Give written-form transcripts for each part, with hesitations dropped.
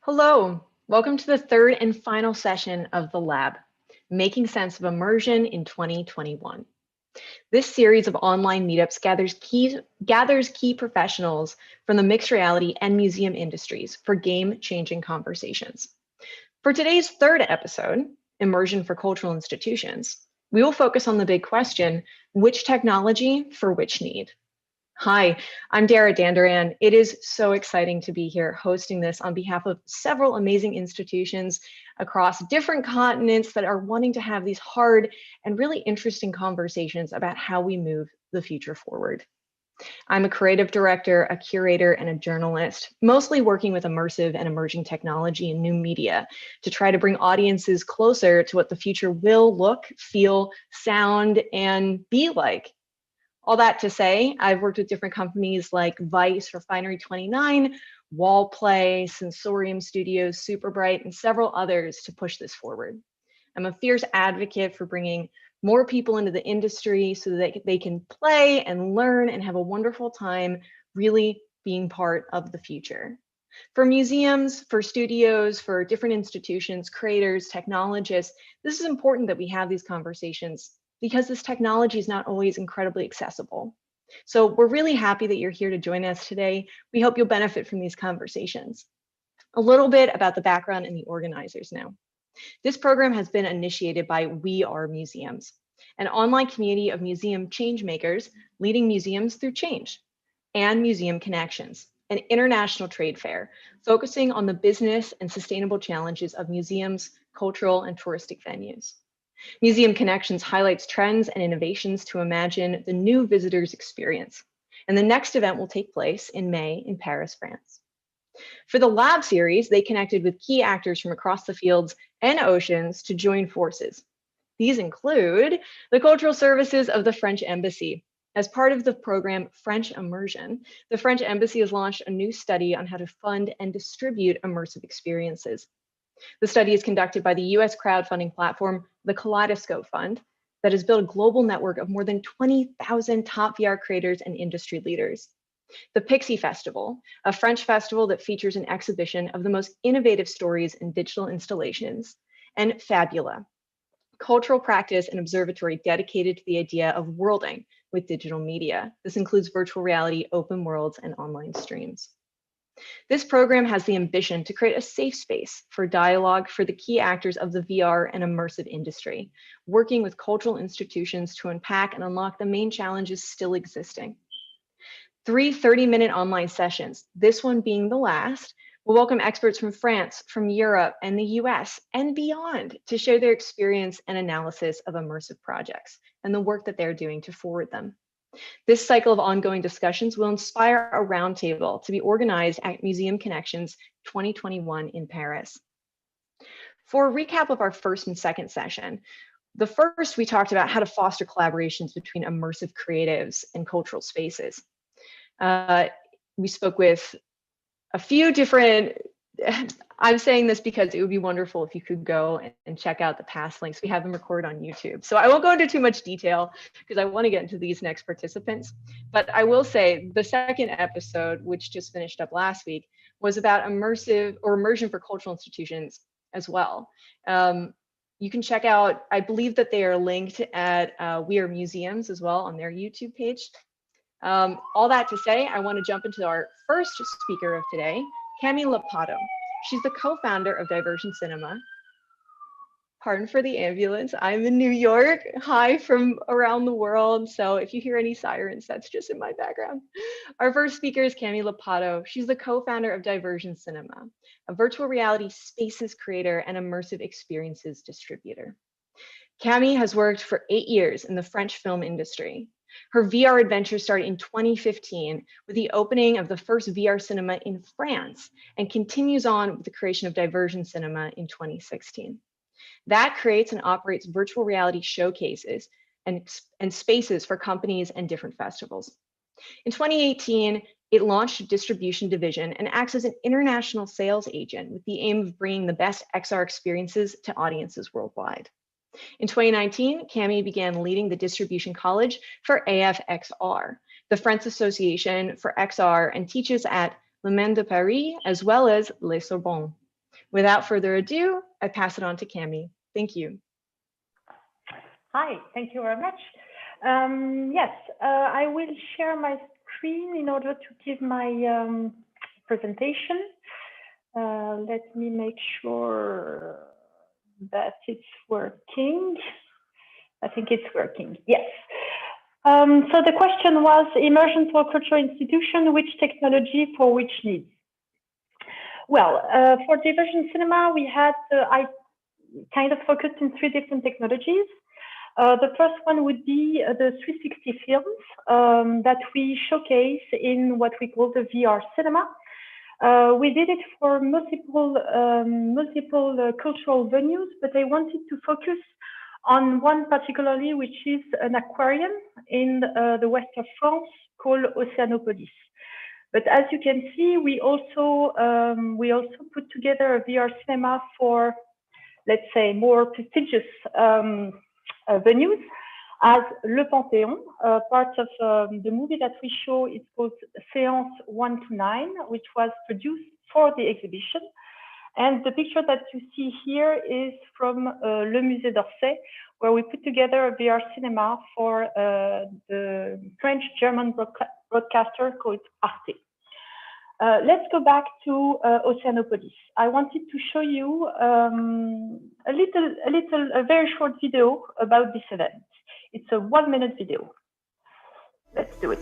Hello, welcome to the third and final session of the lab, Making Sense of Immersion in 2021. This series of online meetups gathers key professionals from the mixed reality and museum industries for game-changing conversations. For today's third episode, Immersion for Cultural Institutions, we will focus on the big question, which technology for which need? Hi, I'm Dara Dandaran. It is so exciting to be here hosting this on behalf of several amazing institutions across different continents that are wanting to have these hard and really interesting conversations about how we move the future forward. I'm a creative director, a curator, and a journalist, mostly working with immersive and emerging technology and new media to try to bring audiences closer to what the future will look, feel, sound, and be like. All that to say, I've worked with different companies like Vice, Refinery 29, Wallplay, Sensorium Studios, Superbright, and several others to push this forward. I'm a fierce advocate for bringing more people into the industry so that they can play and learn and have a wonderful time really being part of the future. For museums, for studios, for different institutions, creators, technologists, this is important that we have these conversations because this technology is not always incredibly accessible. So we're really happy that you're here to join us today. We hope you'll benefit from these conversations. A little bit about the background and the organizers now. This program has been initiated by We Are Museums, an online community of museum change makers leading museums through change, and Museum Connections, an international trade fair focusing on the business and sustainable challenges of museums, cultural, and touristic venues. Museum Connections highlights trends and innovations to imagine the new visitor's experience. And the next event will take place in May in Paris, France. For the lab series, they connected with key actors from across the fields and oceans to join forces. These include the cultural services of the French Embassy. As part of the program French Immersion, the French Embassy has launched a new study on how to fund and distribute immersive experiences. The study is conducted by the US crowdfunding platform, the Kaleidoscope Fund, that has built a global network of more than 20,000 top VR creators and industry leaders. The Pixii Festival, a French festival that features an exhibition of the most innovative stories and digital installations, and Fabbula, cultural practice and observatory dedicated to the idea of worlding with digital media. This includes virtual reality, open worlds, and online streams. This program has the ambition to create a safe space for dialogue for the key actors of the VR and immersive industry, working with cultural institutions to unpack and unlock the main challenges still existing. 3 30-minute online sessions, this one being the last, will welcome experts from France, from Europe, and the US, and beyond to share their experience and analysis of immersive projects and the work that they're doing to forward them. This cycle of ongoing discussions will inspire a roundtable to be organized at Museum Connections 2021 in Paris. For a recap of our first and second session, the first we talked about how to foster collaborations between immersive creatives and cultural spaces. We spoke with a few different, I'm saying this because it would be wonderful if you could go and check out the past links. We have them recorded on YouTube. So I won't go into too much detail because I want to get into these next participants. But I will say the second episode, which just finished up last week, was about immersion for cultural institutions as well. You can check out, I believe that they are linked at We Are Museums as well on their YouTube page. All that to say, I want to jump into our first speaker of today, Cami Lapato. She's the co-founder of Diversion Cinema. Pardon for the ambulance. I'm in New York. Hi from around the world. So if you hear any sirens, that's just in my background. Our first speaker is Cami Lapato. She's the co-founder of Diversion Cinema, a virtual reality spaces creator and immersive experiences distributor. Cami has worked for 8 years in the French film industry. Her VR adventure started in 2015 with the opening of the first VR cinema in France and continues on with the creation of Diversion Cinema in 2016. That creates and operates virtual reality showcases and spaces for companies and different festivals. In 2018, it launched a distribution division and acts as an international sales agent with the aim of bringing the best XR experiences to audiences worldwide. In 2019, Cami began leading the distribution college for AFXR, the French Association for XR, and teaches at Le Mans de Paris as well as Les Sorbonne. Without further ado, I pass it on to Cami. Thank you. Hi, thank you very much. Yes, I will share my screen in order to give my presentation. Let me make sure that it's working. I think it's working, yes. So the question was, immersion for cultural institution, which technology for which needs? Well, for diversion cinema, we had, I kind of focused in 3 different technologies. The first one would be the 360 films that we showcase in what we call the VR cinema. We did it for multiple cultural venues, but I wanted to focus on one particularly, which is an aquarium in the west of France called Oceanopolis. But as you can see, we also put together a VR cinema for, let's say, more prestigious venues, as Le Panthéon. Part of the movie that we show is called Séance 1 to 9, which was produced for the exhibition. And the picture that you see here is from Le Musée d'Orsay, where we put together a VR cinema for the French-German broadcaster called Arte. Let's go back to Oceanopolis. I wanted to show you a very short video about this event. It's a 1-minute video. Let's do it.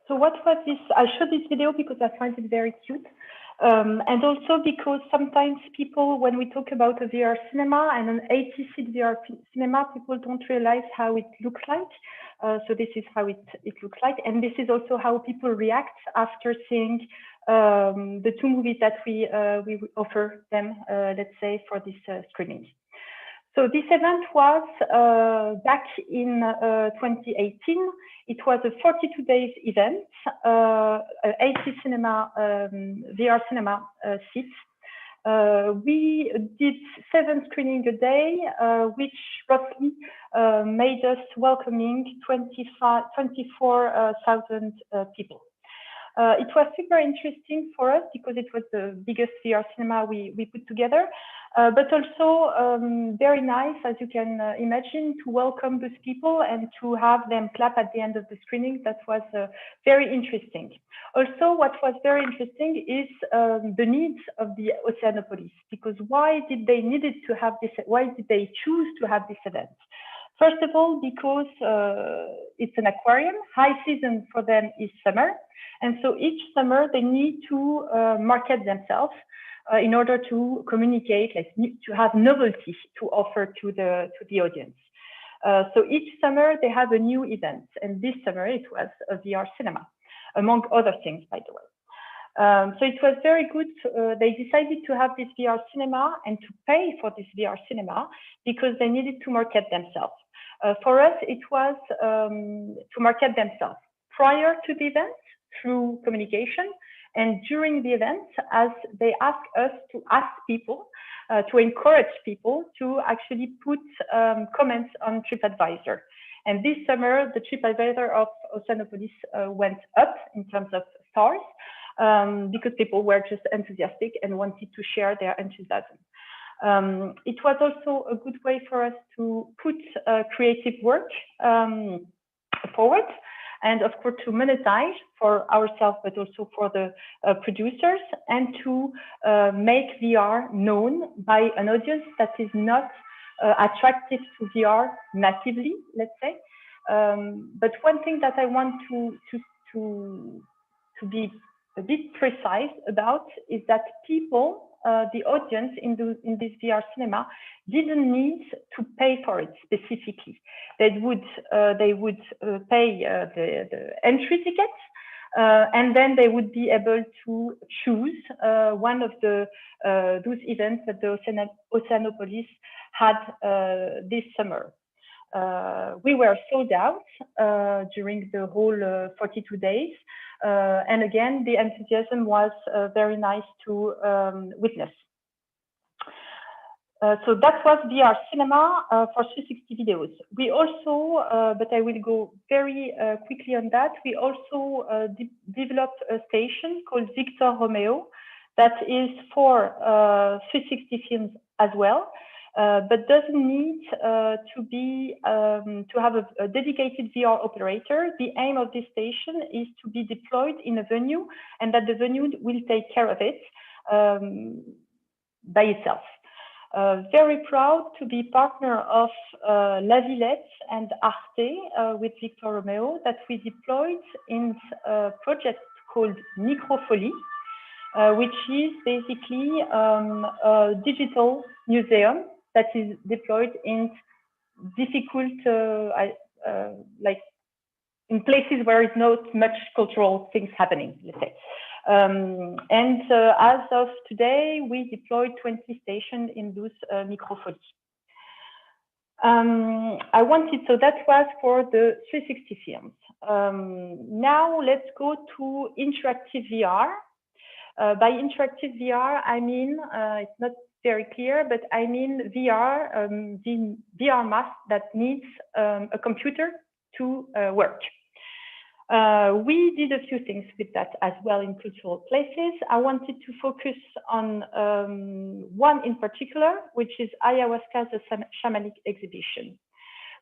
So what was this? I showed this video because I find it very cute. And also because sometimes people, when we talk about a VR cinema and an 80-seat VR cinema, people don't realize how it looks like. So this is how it looks like. And this is also how people react after seeing the 2 movies that we offer them, let's say, for this screening. So this event was back in 2018. It was a 42 days event, 80 cinema, VR cinema seats. We did 7 screenings a day, which roughly made us welcoming 24,000 people. It was super interesting for us because it was the biggest VR cinema we put together, but also very nice, as you can imagine, to welcome those people and to have them clap at the end of the screening. That was very interesting. Also, what was very interesting is the needs of the Oceanopolis, because why did they needed to have this? Why did they choose to have this event? First of all, because it's an aquarium. High season for them is summer. And so each summer they need to market themselves in order to communicate, like to have novelty to offer to the audience. So each summer they have a new event. And this summer it was a VR cinema, among other things, by the way. So it was very good. They decided to have this VR cinema and to pay for this VR cinema because they needed to market themselves. For us, it was to market themselves prior to the event through communication, and during the event, as they asked us to ask people, to encourage people to actually put comments on TripAdvisor. And this summer, the TripAdvisor of Oceanopolis went up in terms of stars because people were just enthusiastic and wanted to share their enthusiasm. It was also a good way for us to put creative work forward. and of course to monetize for ourselves, but also for the producers, and to make VR known by an audience that is not attractive to VR natively, let's say. But one thing that I want to be a bit precise about is that people, the audience in this VR cinema, didn't need to pay for it specifically. They would pay the entry tickets, and then they would be able to choose one of those events that the Oceanopolis had this summer. We were sold out during the whole 42 days. And again, the enthusiasm was very nice to witness. So that was VR cinema for 360 videos. We also, but I will go very quickly on that, we also developed a station called Victor Romeo that is for 360 films as well. But doesn't need to have a dedicated VR operator. The aim of this station is to be deployed in a venue, and that the venue will take care of it by itself. Very proud to be partner of La Villette and Arte with Victor Romeo, that we deployed in a project called Microfolie, which is basically a digital museum that is deployed in difficult, like in places where it's not much cultural things happening, let's say. As of today, we deployed 20 stations in those Microfolie. So that was for the 360 films. Now let's go to interactive VR. By interactive VR, I mean, it's not very clear, but I mean VR, the VR mask that needs a computer to work. We did a few things with that as well in cultural places. I wanted to focus on one in particular, which is Ayahuasca, the Shamanic exhibition.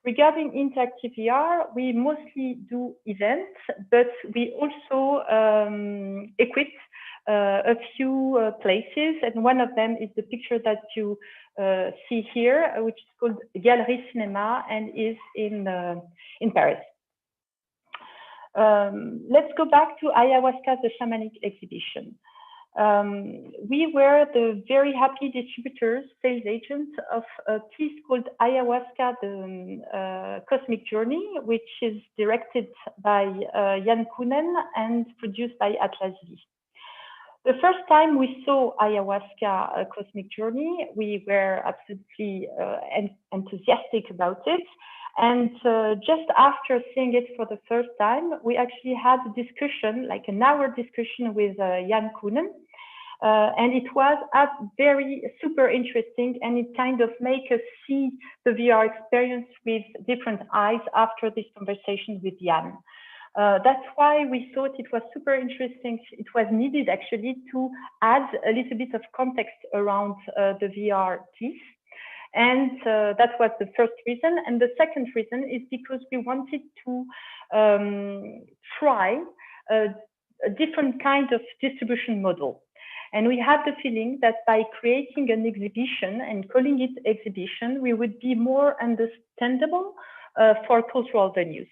Regarding interactive VR, we mostly do events, but we also equip a few places, and one of them is the picture that you see here, which is called Galerie Cinéma and is in Paris. Let's go back to Ayahuasca, the Shamanic exhibition. We were the very happy distributors, sales agents of a piece called Ayahuasca, the Cosmic Journey, which is directed by Jan Koenen and produced by Atlas V. The first time we saw Ayahuasca, Cosmic Journey, we were absolutely enthusiastic about it. And just after seeing it for the first time, we actually had a discussion, like an hour discussion with Jan Koenen. And it was very super interesting, and it kind of made us see the VR experience with different eyes after this conversation with Jan. That's why we thought it was super interesting. It was needed actually to add a little bit of context around the VR piece. And that was the first reason. And the second reason is because we wanted to try a different kind of distribution model. And we had the feeling that by creating an exhibition and calling it exhibition, we would be more understandable for cultural venues.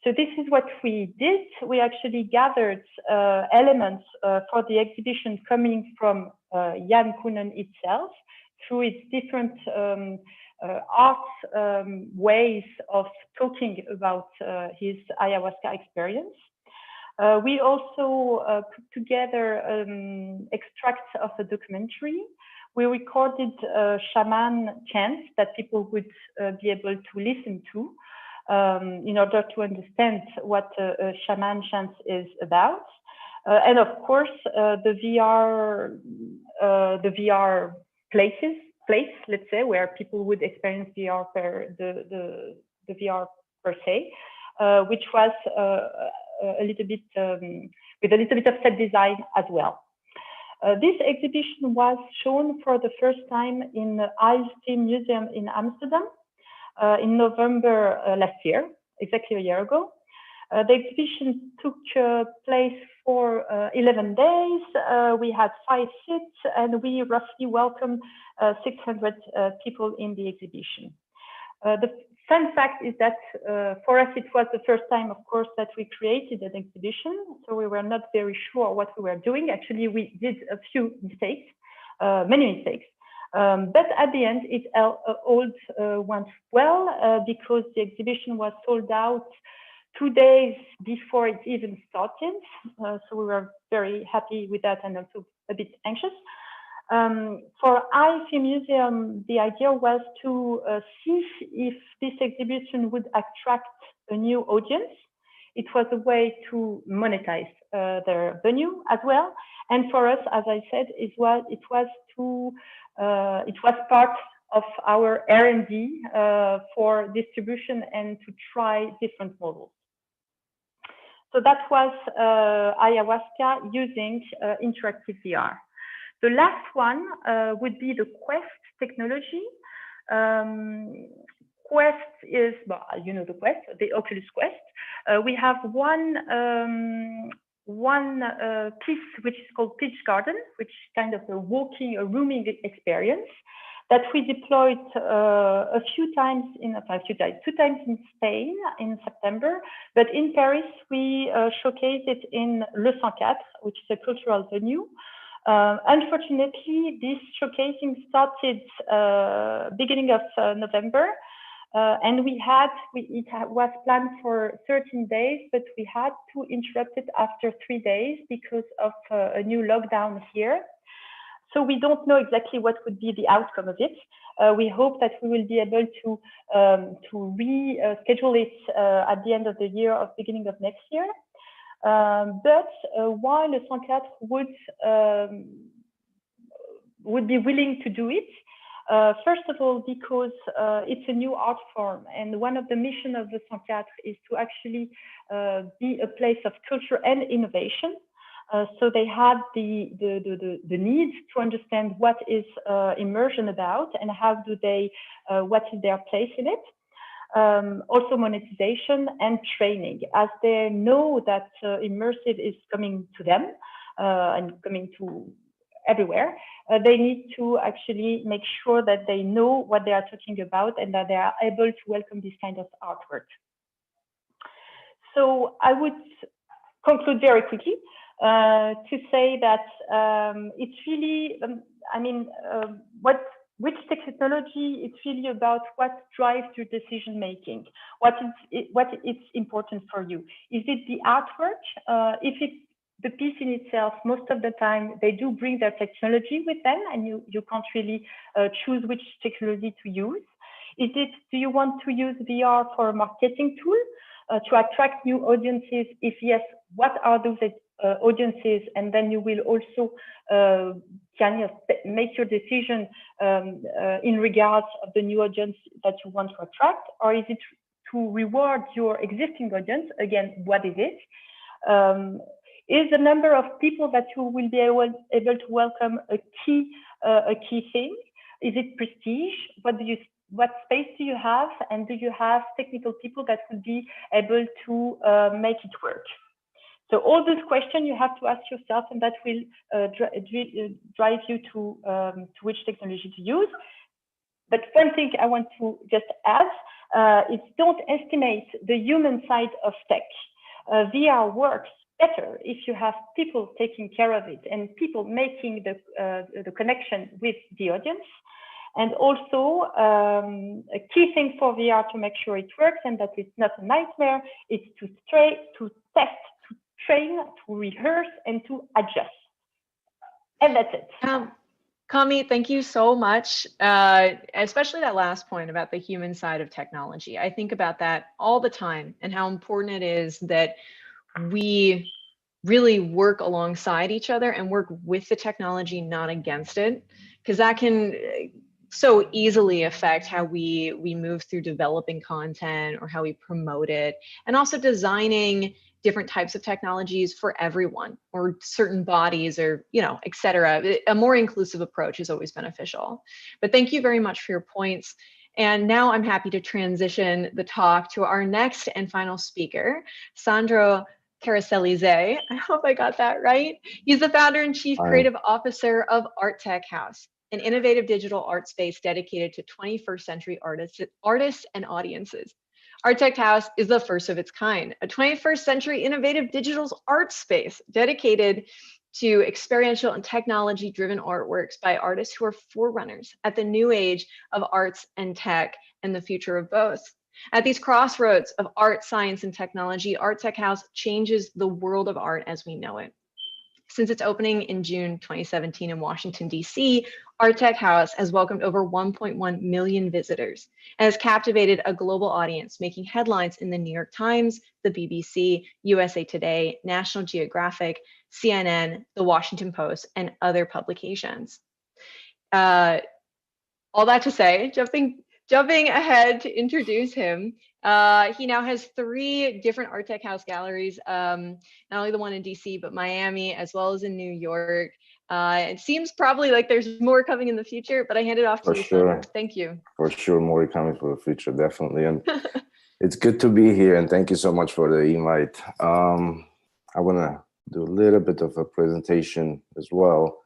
So this is what we did. We actually gathered elements for the exhibition coming from Jan Koenen itself, through its different art ways of talking about his ayahuasca experience. We also put together extracts of a documentary. We recorded shaman chants that people would be able to listen to in order to understand what a shaman chant is about. And of course, the VR place, let's say, where people would experience VR the VR per se, which was a little bit with a little bit of set design as well. This exhibition was shown for the first time in the IJsteam Museum in Amsterdam in November last year, exactly a year ago. The exhibition took place for 11 days. We had 5 sits, and we roughly welcomed 600 people in the exhibition. The fun fact is that for us, it was the first time, of course, that we created an exhibition. So we were not very sure what we were doing. Actually, we did a few mistakes, many mistakes. But at the end, it all went well because the exhibition was sold out 2 days before it even started. So we were very happy with that and also a bit anxious. For IFE Museum, the idea was to see if this exhibition would attract a new audience. It was a way to monetize their venue as well. And for us, as I said, it was part of our R&D for distribution and to try different models. So that was ayahuasca using interactive VR. The last one would be the Quest technology. Quest is, well, you know the Quest, the Oculus Quest. We have one piece which is called Peach Garden, which is kind of a walking, a rooming experience that we deployed two times in Spain in September, but in Paris we showcased it in Le 104, which is a cultural venue. Unfortunately, this showcasing started beginning of November, and it was planned for 13 days, but we had to interrupt it after 3 days because of a new lockdown here. So we don't know exactly what would be the outcome of it. We hope that we will be able to reschedule it at the end of the year or beginning of next year. But while Le 104 would be willing to do it, first of all, because it's a new art form, and one of the missions of Le 104 is to actually be a place of culture and innovation. So they had the need to understand what is immersion about and how do they, what is their place in it. Also monetization and training, as they know that immersive is coming to them and coming to everywhere. They need to actually make sure that they know what they are talking about and that they are able to welcome this kind of artwork. So I would conclude very quickly to say that it's really, which technology, it's really about what drives your decision making, what is important for you. Is it the artwork? If it's the piece in itself, most of the time they do bring their technology with them, and you can't really choose which technology to use. Is it, do you want to use VR for a marketing tool to attract new audiences? If yes, what are those audiences? And then you will also kind of make your decision in regards of the new audience that you want to attract, or is it to reward your existing audience? Again, what is it? Is the number of people that you will be able to welcome a key thing? Is it prestige? What space do you have, and do you have technical people that would be able to make it work? So all those questions you have to ask yourself, and that will drive you to which technology to use. But one thing I want to just add is don't estimate the human side of tech. VR works better if you have people taking care of it and people making the connection with the audience. And also, a key thing for VR to make sure it works and that it's not a nightmare is to test, to train, to rehearse, and to adjust. And that's it. Kami, thank you so much, especially that last point about the human side of technology. I think about that all the time and how important it is that we really work alongside each other and work with the technology, not against it, because that can so easily affect how we move through developing content or how we promote it, and also designing different types of technologies for everyone or certain bodies or, et cetera. A more inclusive approach is always beneficial. But thank you very much for your points. And now I'm happy to transition the talk to our next and final speaker, Sandro Caracelize. I hope I got that right. He's the founder and chief creative officer of Art Tech House, an innovative digital art space dedicated to 21st century artists and audiences. Art Tech House is the first of its kind, a 21st century innovative digital art space dedicated to experiential and technology-driven artworks by artists who are forerunners at the new age of arts and tech and the future of both. At these crossroads of art, science, and technology, Art Tech House changes the world of art as we know it. Since its opening in June 2017 in Washington, D.C., Art Tech House has welcomed over 1.1 million visitors and has captivated a global audience, making headlines in the New York Times, the BBC, USA Today, National Geographic, CNN, the Washington Post, and other publications. All that to say, jumping ahead to introduce him, he now has 3 different Art Tech House galleries, not only the one in DC, but Miami, as well as in New York. It seems probably like there's more coming in the future, but I hand it off to you, Sandro. Thank you. For sure, more coming for the future, definitely. And it's good to be here, and thank you so much for the invite. I want to do a little bit of a presentation as well.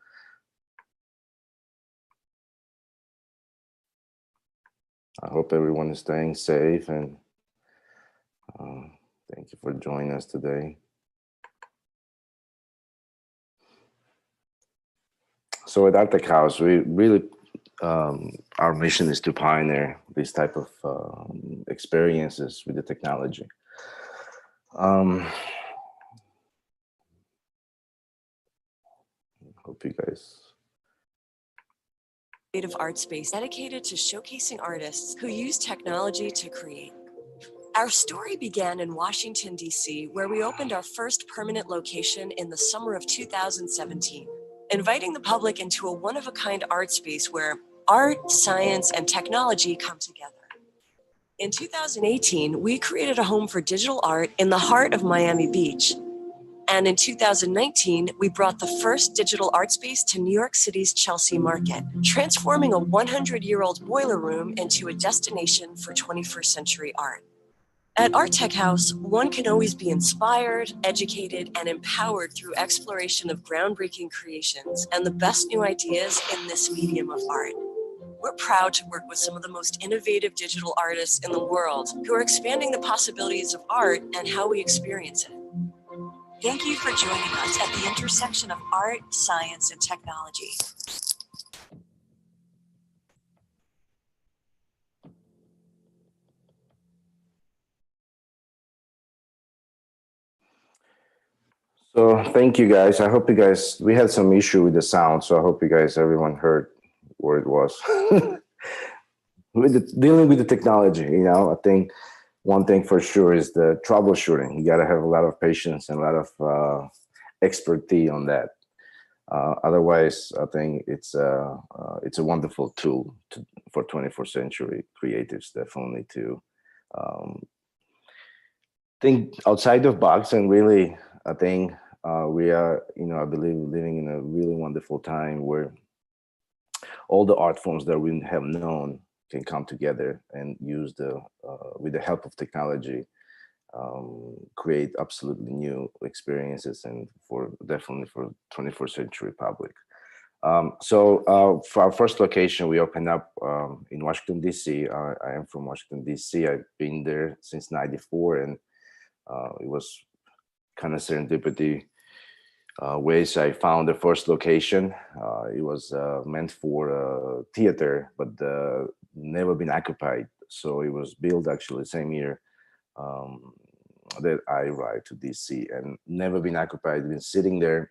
I hope everyone is staying safe, and thank you for joining us today. So at Art Tech House, we really, our mission is to pioneer this type of experiences with the technology. Hope you guys. Creative art space dedicated to showcasing artists who use technology to create. Our story began in Washington, D.C., where we opened our first permanent location in the summer of 2017, inviting the public into a one-of-a-kind art space where art, science, and technology come together. In 2018, we created a home for digital art in the heart of Miami Beach. And in 2019, we brought the first digital art space to New York City's Chelsea market, transforming a 100-year-old boiler room into a destination for 21st century art. At Art Tech House, one can always be inspired, educated, and empowered through exploration of groundbreaking creations and the best new ideas in this medium of art. We're proud to work with some of the most innovative digital artists in the world who are expanding the possibilities of art and how we experience it. Thank you for joining us at the intersection of art, science, and technology. So thank you guys. I hope you guys, we had some issue with the sound, so I hope you guys, everyone heard where it was. Dealing with the technology, you know, I think one thing for sure is the troubleshooting. You got to have a lot of patience and a lot of expertise on that. Otherwise, I think it's a wonderful tool for 21st century creatives, definitely to think outside of box. And really, I think we are, you know, I believe living in a really wonderful time where all the art forms that we have known can come together and use with the help of technology, create absolutely new experiences, and definitely for 21st century public. So for our first location, we opened up in Washington, D.C. I am from Washington, D.C. I've been there since '94, and it was kind of serendipity ways I found the first location. It was meant for theater, but never been occupied. So it was built actually the same year that I arrived to DC, and never been occupied. Been sitting there,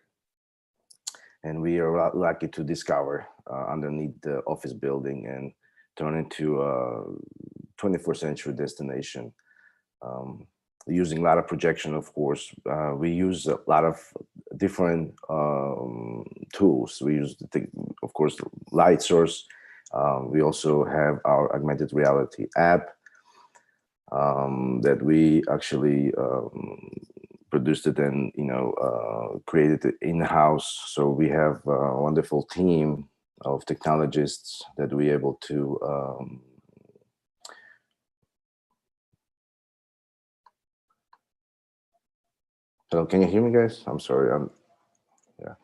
and we are lucky to discover underneath the office building and turn into a 21st century destination. Using a lot of projection, of course. We use a lot of different tools. We use, of course, light source. We also have our augmented reality app that we actually produced it and, you know, created it in-house. So we have a wonderful team of technologists that we able to Hello, can you hear me, guys? I'm sorry. Yeah.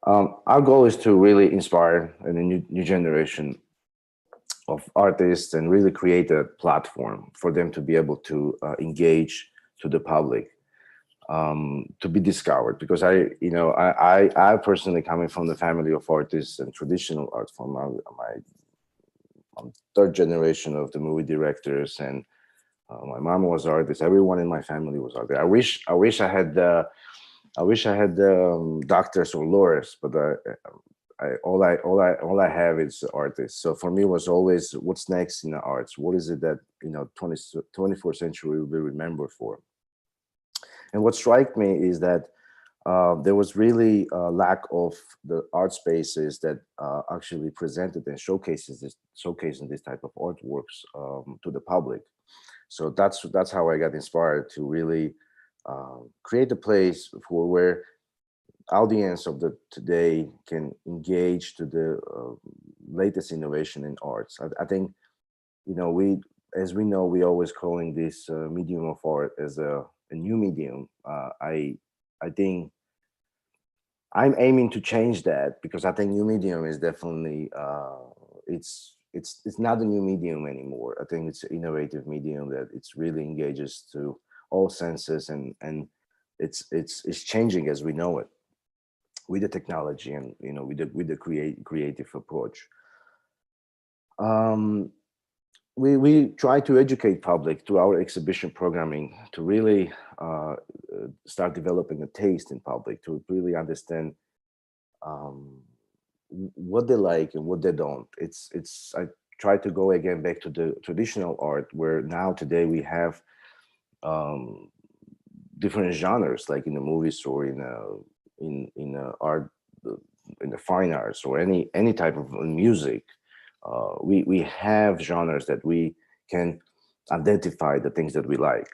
Our goal is to really inspire a new generation of artists and really create a platform for them to be able to engage to the public, to be discovered. Because I personally, coming from the family of artists and traditional art form, I'm third generation of the movie directors, and my mom was artist. Everyone in my family was artist. I wish I had doctors or lawyers, but all I have is artists. So for me, it was always what's next in the arts. What is it that 24th century will be remembered for? And what struck me is that there was really a lack of the art spaces that actually presented and showcasing this type of artworks to the public. So that's how I got inspired to really create a place for where audience of the today can engage to the latest innovation in arts. I think as we know, we always calling this medium of art as a new medium. I think I'm aiming to change that, because I think new medium is definitely it's not a new medium anymore. I think it's an innovative medium that it's really engages to all senses, and it's changing as we know it with the technology and with the creative approach. We try to educate public through our exhibition programming to really start developing a taste in public, to really understand what they like and what they don't. I try to go again back to the traditional art, where now today we have different genres, like in the movies or in art, in the fine arts, or any type of music. We have genres that we can identify the things that we like.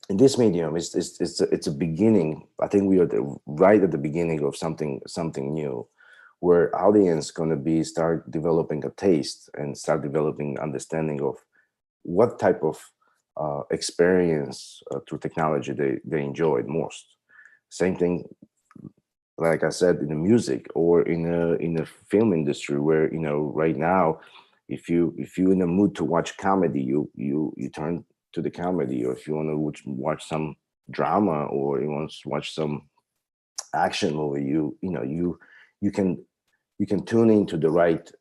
In this medium, it's a beginning. I think we are right at the beginning of something new, where audience going to be start developing a taste and start developing understanding of what type of experience through technology they enjoyed most. Same thing, like I said, in the music or in the film industry, where right now, if you're in a mood to watch comedy, you turn to the comedy, or if you want to watch some drama, or you want to watch some action movie, you can tune into the right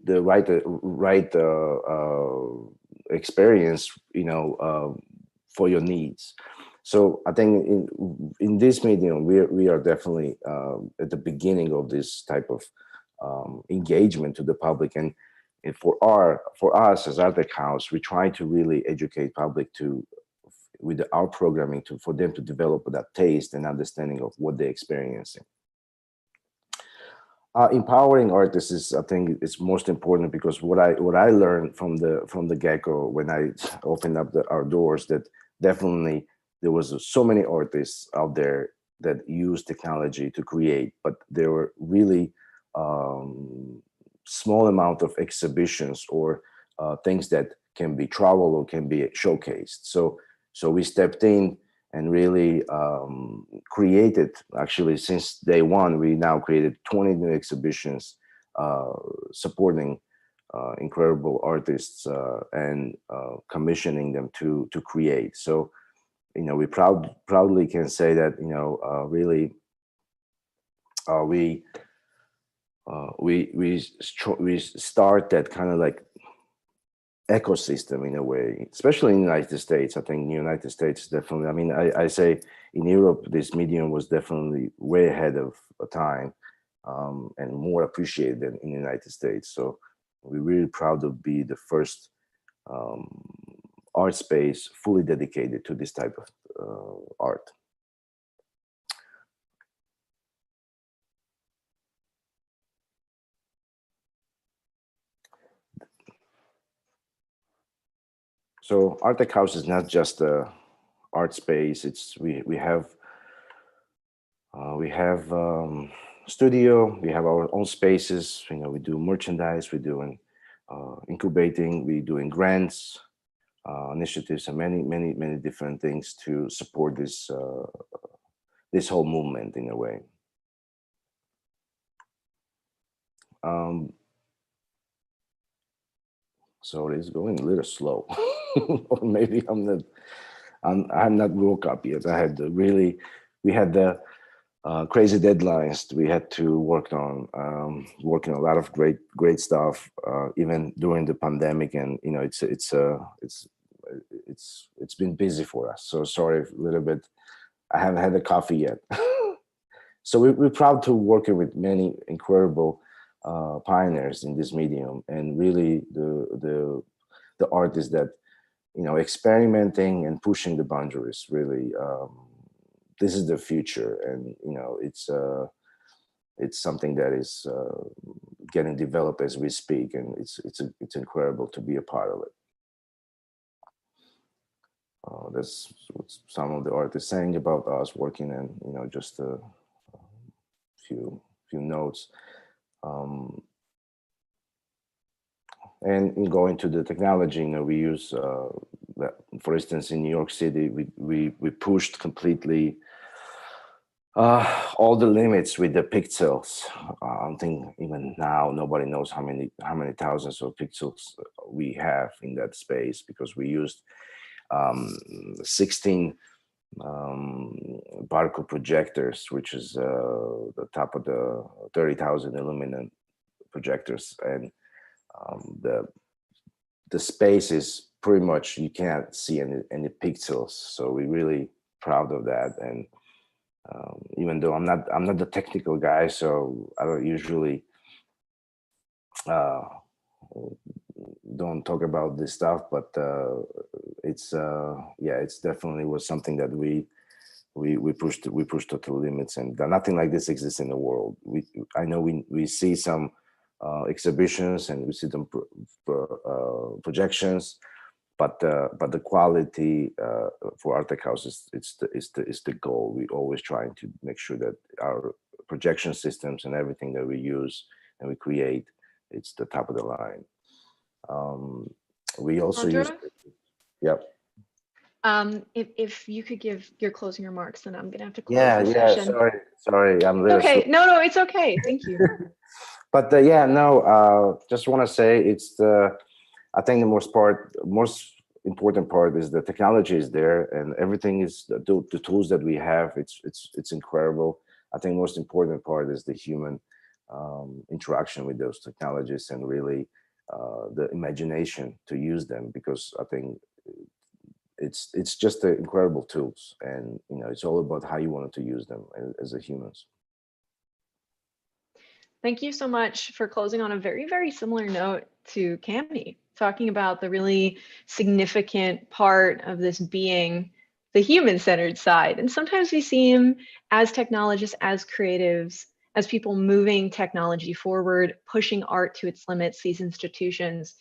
the right experience, for your needs. So I think in this medium, we are definitely at the beginning of this type of engagement to the public, and for us as Artec House, we try to really educate public with our programming for them to develop that taste and understanding of what they're experiencing. Empowering artists is, I think, it's most important, because what I learned from the get-go when I opened up our doors, that definitely there was so many artists out there that use technology to create, but there were really small amount of exhibitions or things that can be traveled or can be showcased. So we stepped in and really created, actually since day one, we now created 20 new exhibitions supporting incredible artists and commissioning them to create. So we proudly can say that really we start that kind of like ecosystem in a way, especially in the United States. I think in the United States, definitely. I mean, I say in Europe, this medium was definitely way ahead of a time and more appreciated than in the United States. So we're really proud to be the first art space fully dedicated to this type of art. So Artec House is not just a art space. We have studio. We have our own spaces. We do merchandise. We're doing incubating. We're doing grants. initiatives and many different things to support this this whole movement in a way. So it's going a little slow, or maybe I'm not woke up yet. I had we had the crazy deadlines we had to work on, working a lot of great stuff, even during the pandemic, and you know it's been busy for us. So sorry a little bit. I haven't had a coffee yet. So we're proud to work with many incredible pioneers in this medium, and really the artists that, you know, experimenting and pushing the boundaries. Really, this is the future, and you know, it's something that is getting developed as we speak, and it's incredible to be a part of it. That's what some of the artists saying about us working, and you know, just a few notes. And in going to the technology, you know, we use, for instance, in New York City, we pushed completely all the limits with the pixels. I think even now nobody knows how many thousands of pixels we have in that space, because we used 16 barcode projectors, which is the top of the 30,000 illuminant projectors, and the space is pretty much, you can't see any pixels. So we're really proud of that. And even though I'm not the technical guy, so I don't usually don't talk about this stuff, but it's definitely was something that we pushed to the limits, and nothing like this exists in the world. I know we see some exhibitions, and we see them projections, but the quality for Art Tech House is the goal. We always trying to make sure that our projection systems and everything that we use and we create, it's the top of the line. We also use, yep. If you could give your closing remarks, then I'm gonna have to close the session. Sorry, I'm there. Okay, no, it's okay. Thank you. But just want to say I think the most important part is the technology is there, and everything is the tools that we have. It's incredible. I think most important part is the human interaction with those technologies, and really the imagination to use them, because I think it's just the incredible tools, and you know, it's all about how you wanted to use them as a humans. Thank you so much for closing on a very, very similar note to Cami, talking about the really significant part of this being the human-centered side. And sometimes we see him as technologists, as creatives, as people moving technology forward, pushing art to its limits, these institutions.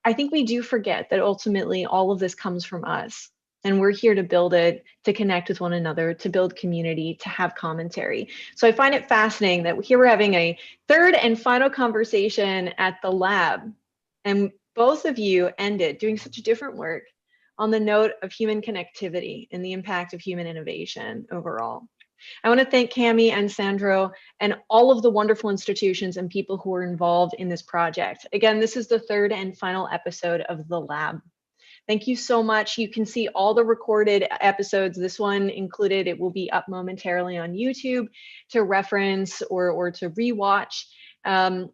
I think we do forget that ultimately all of this comes from us. And we're here to build it, to connect with one another, to build community, to have commentary. So I find it fascinating that here we're having a third and final conversation at the lab. And both of you ended doing such different work on the note of human connectivity and the impact of human innovation overall. I want to thank Cami and Sandro and all of the wonderful institutions and people who were involved in this project. Again, this is the third and final episode of the lab. Thank you so much. You can see all the recorded episodes, this one included. It will be up momentarily on YouTube to reference or to rewatch.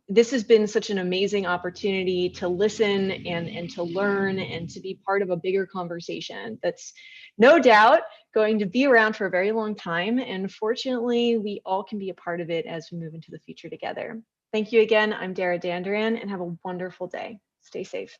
This has been such an amazing opportunity to listen and to learn and to be part of a bigger conversation that's no doubt going to be around for a very long time. And fortunately, we all can be a part of it as we move into the future together. Thank you again. I'm Dara Dandaran, and have a wonderful day. Stay safe.